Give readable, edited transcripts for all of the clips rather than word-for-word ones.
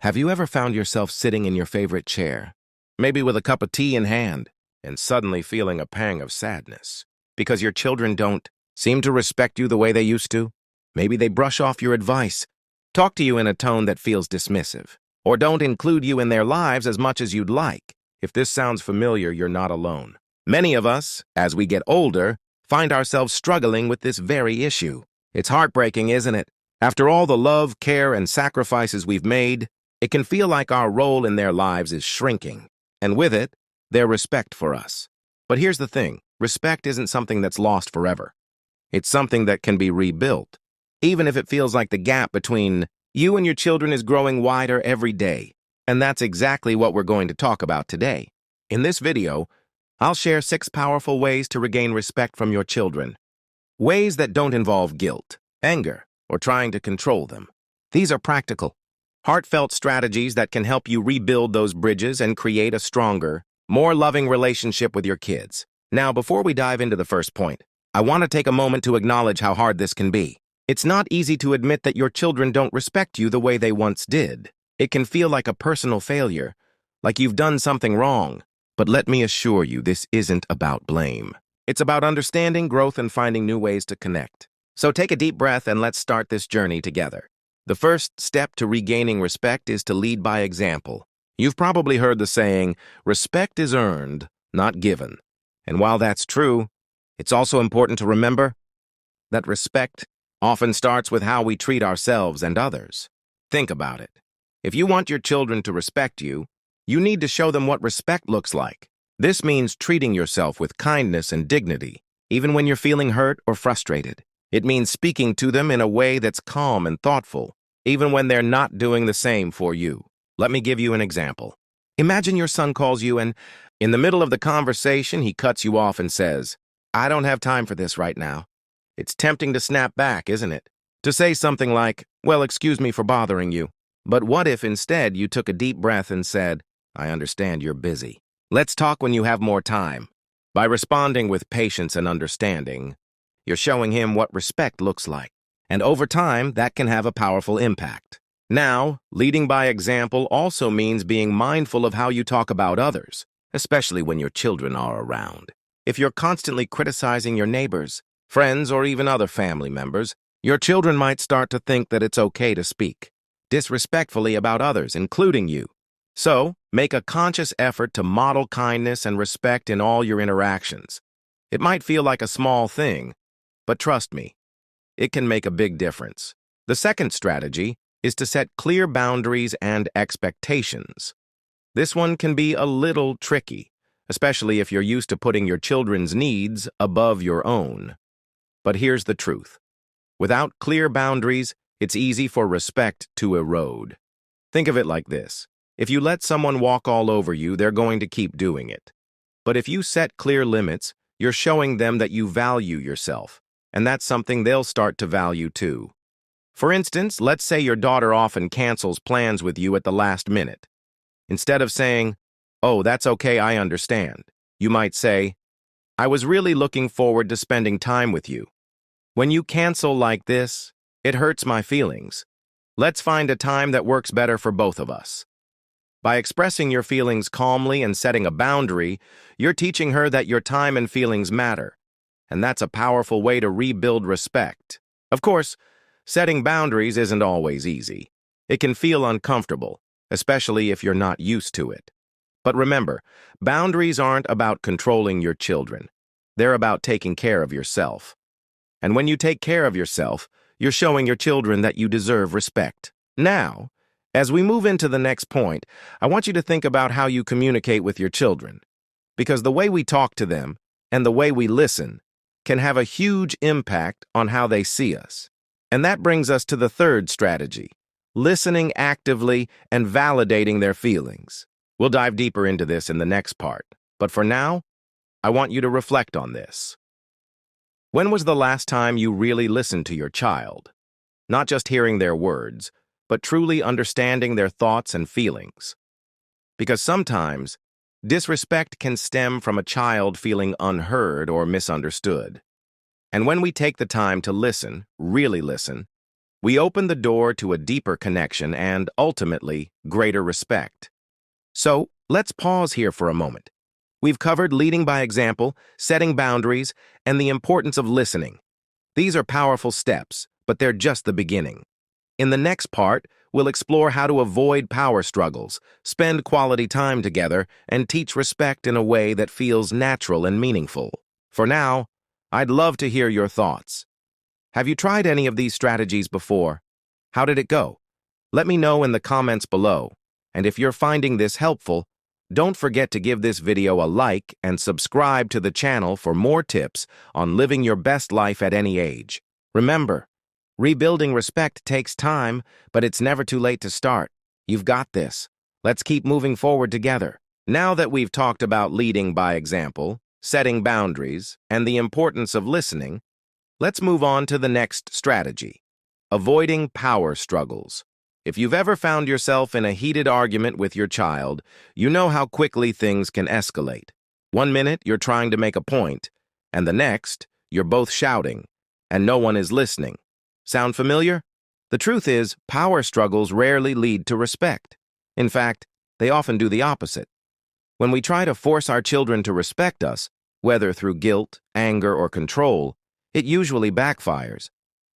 Have you ever found yourself sitting in your favorite chair, maybe with a cup of tea in hand, and suddenly feeling a pang of sadness because your children don't seem to respect you the way they used to? Maybe they brush off your advice, talk to you in a tone that feels dismissive, or don't include you in their lives as much as you'd like. If this sounds familiar, you're not alone. Many of us, as we get older, find ourselves struggling with this very issue. It's heartbreaking, isn't it? After all the love, care, and sacrifices we've made, it can feel like our role in their lives is shrinking, and with it, their respect for us. But here's the thing, respect isn't something that's lost forever. It's something that can be rebuilt, even if it feels like the gap between you and your children is growing wider every day. And that's exactly what we're going to talk about today. In this video, I'll share 6 powerful ways to regain respect from your children. Ways that don't involve guilt, anger, or trying to control them. These are practical, heartfelt strategies that can help you rebuild those bridges and create a stronger, more loving relationship with your kids. Now, before we dive into the first point, I want to take a moment to acknowledge how hard this can be. It's not easy to admit that your children don't respect you the way they once did. It can feel like a personal failure, like you've done something wrong. But let me assure you, this isn't about blame. It's about understanding, growth, and finding new ways to connect. So take a deep breath and let's start this journey together. The first step to regaining respect is to lead by example. You've probably heard the saying, respect is earned, not given. And while that's true, it's also important to remember that respect often starts with how we treat ourselves and others. Think about it. If you want your children to respect you, you need to show them what respect looks like. This means treating yourself with kindness and dignity, even when you're feeling hurt or frustrated. It means speaking to them in a way that's calm and thoughtful, even when they're not doing the same for you. Let me give you an example. Imagine your son calls you and, in the middle of the conversation, he cuts you off and says, "I don't have time for this right now." It's tempting to snap back, isn't it? To say something like, "Well, excuse me for bothering you." But what if instead you took a deep breath and said, "I understand you're busy. Let's talk when you have more time." By responding with patience and understanding, you're showing him what respect looks like. And over time, that can have a powerful impact. Now, leading by example also means being mindful of how you talk about others, especially when your children are around. If you're constantly criticizing your neighbors, friends, or even other family members, your children might start to think that it's okay to speak disrespectfully about others, including you. So, make a conscious effort to model kindness and respect in all your interactions. It might feel like a small thing, but trust me, it can make a big difference. The second strategy is to set clear boundaries and expectations. This one can be a little tricky, especially if you're used to putting your children's needs above your own. But here's the truth. Without clear boundaries, it's easy for respect to erode. Think of it like this. If you let someone walk all over you, they're going to keep doing it. But if you set clear limits, you're showing them that you value yourself, and that's something they'll start to value too. For instance, let's say your daughter often cancels plans with you at the last minute. Instead of saying, "Oh, that's okay, I understand," you might say, "I was really looking forward to spending time with you. When you cancel like this, it hurts my feelings. Let's find a time that works better for both of us." By expressing your feelings calmly and setting a boundary, you're teaching her that your time and feelings matter, and that's a powerful way to rebuild respect. Of course, setting boundaries isn't always easy. It can feel uncomfortable, especially if you're not used to it. But remember, boundaries aren't about controlling your children. They're about taking care of yourself. And when you take care of yourself, you're showing your children that you deserve respect. Now, as we move into the next point, I want you to think about how you communicate with your children. Because the way we talk to them and the way we listen can have a huge impact on how they see us. And that brings us to the third strategy, listening actively and validating their feelings. We'll dive deeper into this in the next part. But for now, I want you to reflect on this. When was the last time you really listened to your child? Not just hearing their words, but truly understanding their thoughts and feelings. Because sometimes, disrespect can stem from a child feeling unheard or misunderstood. And when we take the time to listen, really listen, we open the door to a deeper connection and, ultimately, greater respect. So, let's pause here for a moment. We've covered leading by example, setting boundaries, and the importance of listening. These are powerful steps, but they're just the beginning. In the next part, we'll explore how to avoid power struggles, spend quality time together, and teach respect in a way that feels natural and meaningful. For now, I'd love to hear your thoughts. Have you tried any of these strategies before? How did it go? Let me know in the comments below. And if you're finding this helpful, don't forget to give this video a like and subscribe to the channel for more tips on living your best life at any age. Remember, rebuilding respect takes time, but it's never too late to start. You've got this. Let's keep moving forward together. Now that we've talked about leading by example, setting boundaries, and the importance of listening, let's move on to the next strategy: avoiding power struggles. If you've ever found yourself in a heated argument with your child, you know how quickly things can escalate. One minute, you're trying to make a point, and the next, you're both shouting, and no one is listening. Sound familiar? The truth is, power struggles rarely lead to respect. In fact, they often do the opposite. When we try to force our children to respect us, whether through guilt, anger, or control, it usually backfires.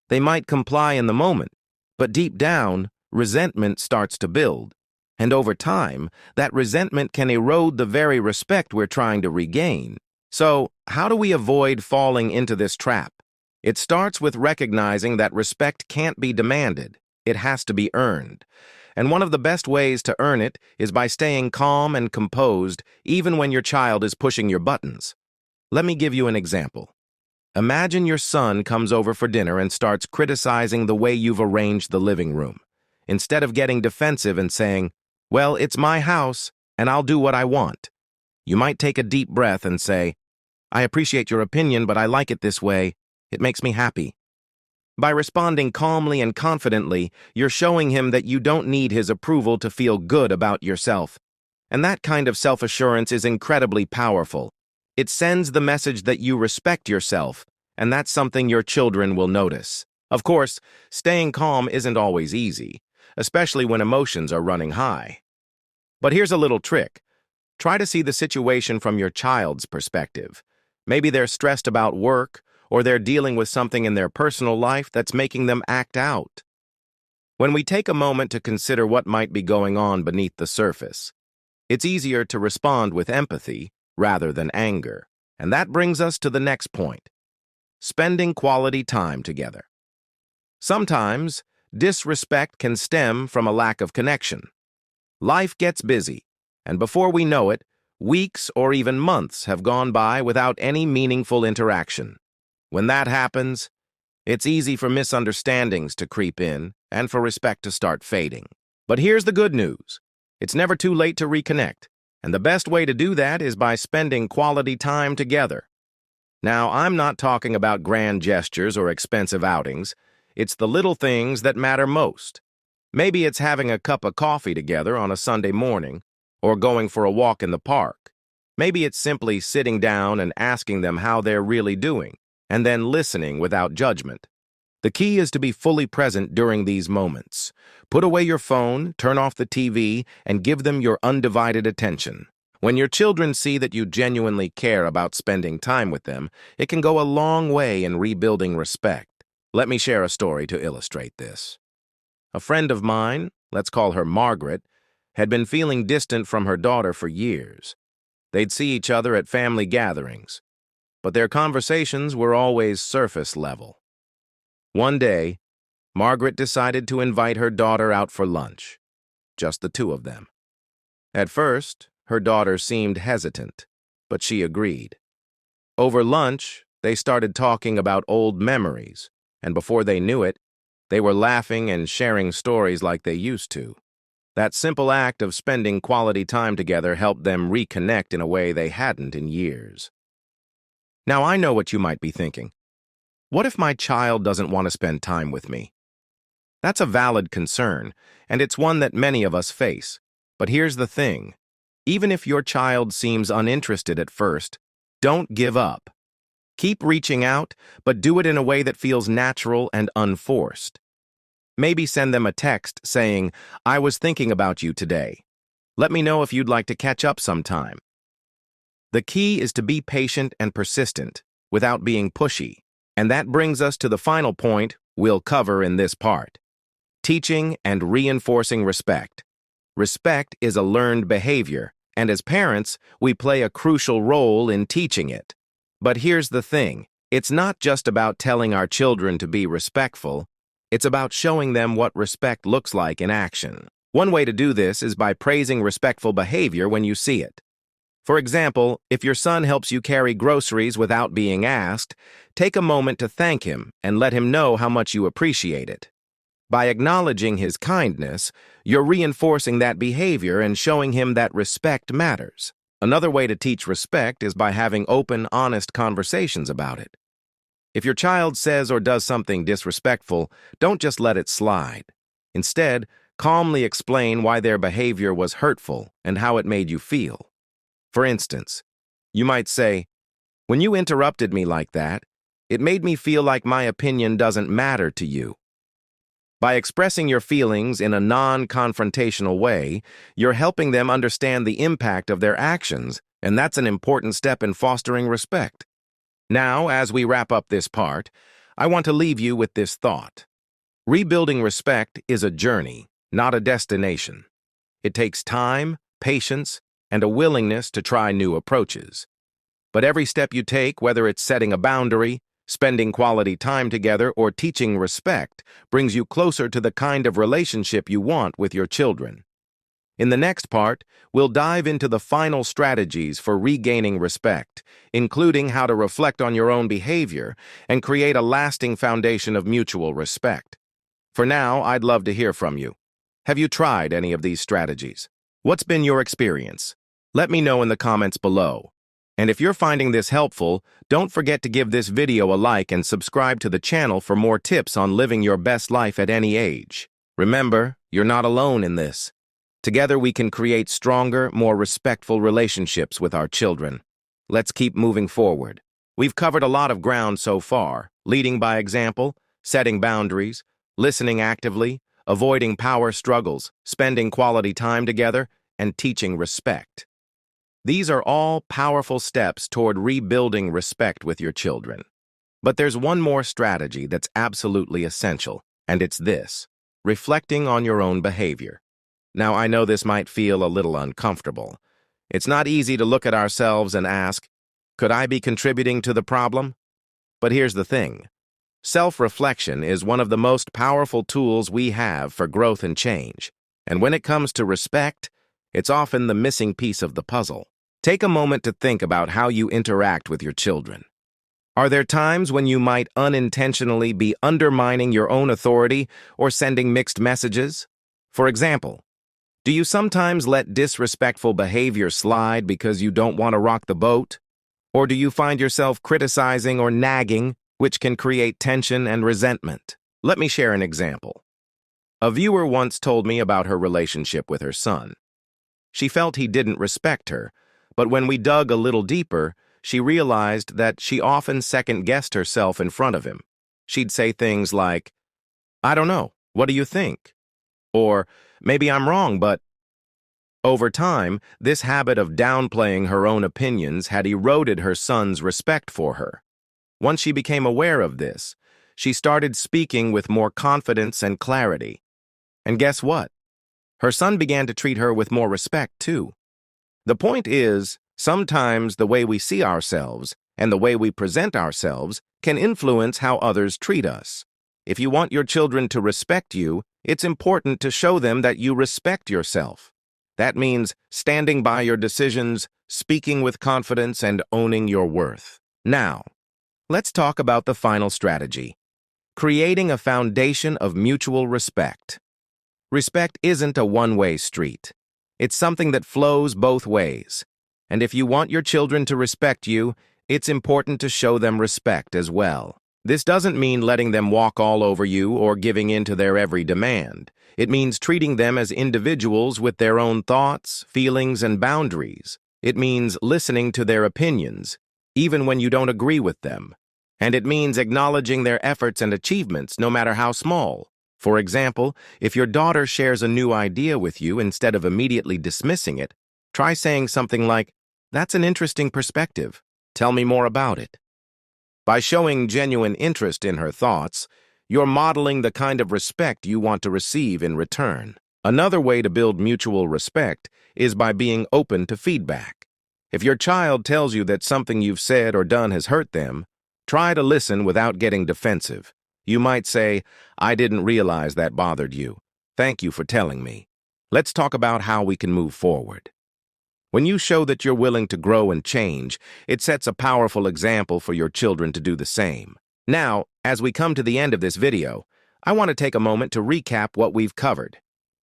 They might comply in the moment, but deep down, resentment starts to build. And over time, that resentment can erode the very respect we're trying to regain. So, how do we avoid falling into this trap? It starts with recognizing that respect can't be demanded. It has to be earned. And one of the best ways to earn it is by staying calm and composed, even when your child is pushing your buttons. Let me give you an example. Imagine your son comes over for dinner and starts criticizing the way you've arranged the living room. Instead of getting defensive and saying, "Well, it's my house, and I'll do what I want," you might take a deep breath and say, "I appreciate your opinion, but I like it this way. It makes me happy." By responding calmly and confidently, you're showing him that you don't need his approval to feel good about yourself. And that kind of self-assurance is incredibly powerful. It sends the message that you respect yourself, and that's something your children will notice. Of course, staying calm isn't always easy, especially when emotions are running high. But here's a little trick. Try to see the situation from your child's perspective. Maybe they're stressed about work, or they're dealing with something in their personal life that's making them act out. When we take a moment to consider what might be going on beneath the surface, it's easier to respond with empathy rather than anger. And that brings us to the next point: spending quality time together. Sometimes, disrespect can stem from a lack of connection. Life gets busy, and before we know it, weeks or even months have gone by without any meaningful interaction. When that happens, it's easy for misunderstandings to creep in and for respect to start fading. But here's the good news. It's never too late to reconnect, and the best way to do that is by spending quality time together. Now, I'm not talking about grand gestures or expensive outings. It's the little things that matter most. Maybe it's having a cup of coffee together on a Sunday morning, or going for a walk in the park. Maybe it's simply sitting down and asking them how they're really doing, and then listening without judgment. The key is to be fully present during these moments. Put away your phone, turn off the TV, and give them your undivided attention. When your children see that you genuinely care about spending time with them, it can go a long way in rebuilding respect. Let me share a story to illustrate this. A friend of mine, let's call her Margaret, had been feeling distant from her daughter for years. They'd see each other at family gatherings, but their conversations were always surface level. One day, Margaret decided to invite her daughter out for lunch, just the two of them. At first, her daughter seemed hesitant, but she agreed. Over lunch, they started talking about old memories, and before they knew it, they were laughing and sharing stories like they used to. That simple act of spending quality time together helped them reconnect in a way they hadn't in years. Now, I know what you might be thinking. What if my child doesn't want to spend time with me? That's a valid concern, and it's one that many of us face. But here's the thing. Even if your child seems uninterested at first, don't give up. Keep reaching out, but do it in a way that feels natural and unforced. Maybe send them a text saying, "I was thinking about you today. Let me know if you'd like to catch up sometime." The key is to be patient and persistent without being pushy. And that brings us to the final point we'll cover in this part: teaching and reinforcing respect. Respect is a learned behavior, and as parents, we play a crucial role in teaching it. But here's the thing: it's not just about telling our children to be respectful, it's about showing them what respect looks like in action. One way to do this is by praising respectful behavior when you see it. For example, if your son helps you carry groceries without being asked, take a moment to thank him and let him know how much you appreciate it. By acknowledging his kindness, you're reinforcing that behavior and showing him that respect matters. Another way to teach respect is by having open, honest conversations about it. If your child says or does something disrespectful, don't just let it slide. Instead, calmly explain why their behavior was hurtful and how it made you feel. For instance, you might say, "When you interrupted me like that, it made me feel like my opinion doesn't matter to you." By expressing your feelings in a non-confrontational way, you're helping them understand the impact of their actions, and that's an important step in fostering respect. Now, as we wrap up this part, I want to leave you with this thought. Rebuilding respect is a journey, not a destination. It takes time, patience, and a willingness to try new approaches. But every step you take, whether it's setting a boundary, spending quality time together, or teaching respect, brings you closer to the kind of relationship you want with your children. In the next part, we'll dive into the final strategies for regaining respect, including how to reflect on your own behavior and create a lasting foundation of mutual respect. For now, I'd love to hear from you. Have you tried any of these strategies? What's been your experience? Let me know in the comments below. And if you're finding this helpful, don't forget to give this video a like and subscribe to the channel for more tips on living your best life at any age. Remember, you're not alone in this. Together we can create stronger, more respectful relationships with our children. Let's keep moving forward. We've covered a lot of ground so far: leading by example, setting boundaries, listening actively, avoiding power struggles, spending quality time together, and teaching respect. These are all powerful steps toward rebuilding respect with your children. But there's one more strategy that's absolutely essential, and it's this: reflecting on your own behavior. Now, I know this might feel a little uncomfortable. It's not easy to look at ourselves and ask, could I be contributing to the problem? But here's the thing: self-reflection is one of the most powerful tools we have for growth and change. And when it comes to respect, it's often the missing piece of the puzzle. Take a moment to think about how you interact with your children. Are there times when you might unintentionally be undermining your own authority or sending mixed messages? For example, do you sometimes let disrespectful behavior slide because you don't want to rock the boat? Or do you find yourself criticizing or nagging, which can create tension and resentment? Let me share an example. A viewer once told me about her relationship with her son. She felt he didn't respect her, but when we dug a little deeper, she realized that she often second-guessed herself in front of him. She'd say things like, "I don't know, what do you think?" Or, "Maybe I'm wrong, but..." Over time, this habit of downplaying her own opinions had eroded her son's respect for her. Once she became aware of this, she started speaking with more confidence and clarity. And guess what? Her son began to treat her with more respect, too. The point is, sometimes the way we see ourselves and the way we present ourselves can influence how others treat us. If you want your children to respect you, it's important to show them that you respect yourself. That means standing by your decisions, speaking with confidence, and owning your worth. Now, let's talk about the final strategy: creating a foundation of mutual respect. Respect isn't a one-way street. It's something that flows both ways. And if you want your children to respect you, it's important to show them respect as well. This doesn't mean letting them walk all over you or giving in to their every demand. It means treating them as individuals with their own thoughts, feelings, and boundaries. It means listening to their opinions, even when you don't agree with them. And it means acknowledging their efforts and achievements, no matter how small. For example, if your daughter shares a new idea with you instead of immediately dismissing it, try saying something like, "That's an interesting perspective. Tell me more about it." By showing genuine interest in her thoughts, you're modeling the kind of respect you want to receive in return. Another way to build mutual respect is by being open to feedback. If your child tells you that something you've said or done has hurt them, try to listen without getting defensive. You might say, "I didn't realize that bothered you. Thank you for telling me. Let's talk about how we can move forward." When you show that you're willing to grow and change, it sets a powerful example for your children to do the same. Now, as we come to the end of this video, I want to take a moment to recap what we've covered.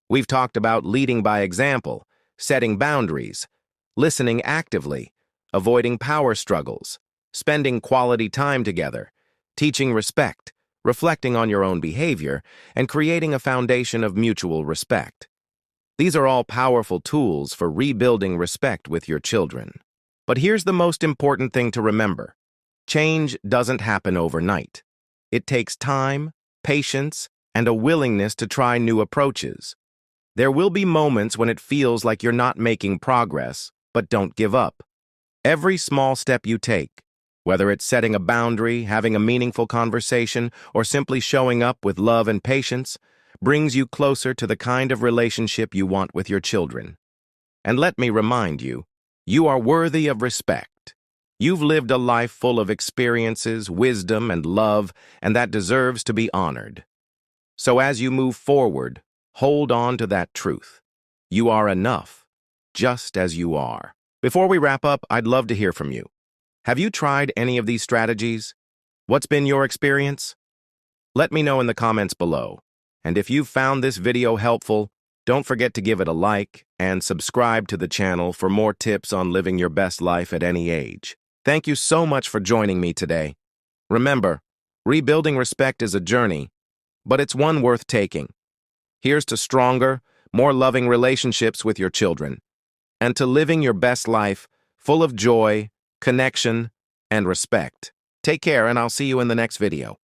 We've talked about leading by example, setting boundaries, listening actively, avoiding power struggles, spending quality time together, teaching respect, reflecting on your own behavior, and creating a foundation of mutual respect. These are all powerful tools for rebuilding respect with your children. But here's the most important thing to remember. Change doesn't happen overnight. It takes time, patience, and a willingness to try new approaches. There will be moments when it feels like you're not making progress, but don't give up. Every small step you take, whether it's setting a boundary, having a meaningful conversation, or simply showing up with love and patience, brings you closer to the kind of relationship you want with your children. And let me remind you, you are worthy of respect. You've lived a life full of experiences, wisdom, and love, and that deserves to be honored. So as you move forward, hold on to that truth. You are enough, just as you are. Before we wrap up, I'd love to hear from you. Have you tried any of these strategies? What's been your experience? Let me know in the comments below. And if you've found this video helpful, don't forget to give it a like and subscribe to the channel for more tips on living your best life at any age. Thank you so much for joining me today. Remember, rebuilding respect is a journey, but it's one worth taking. Here's to stronger, more loving relationships with your children, and to living your best life full of joy, connection, and respect. Take care, and I'll see you in the next video.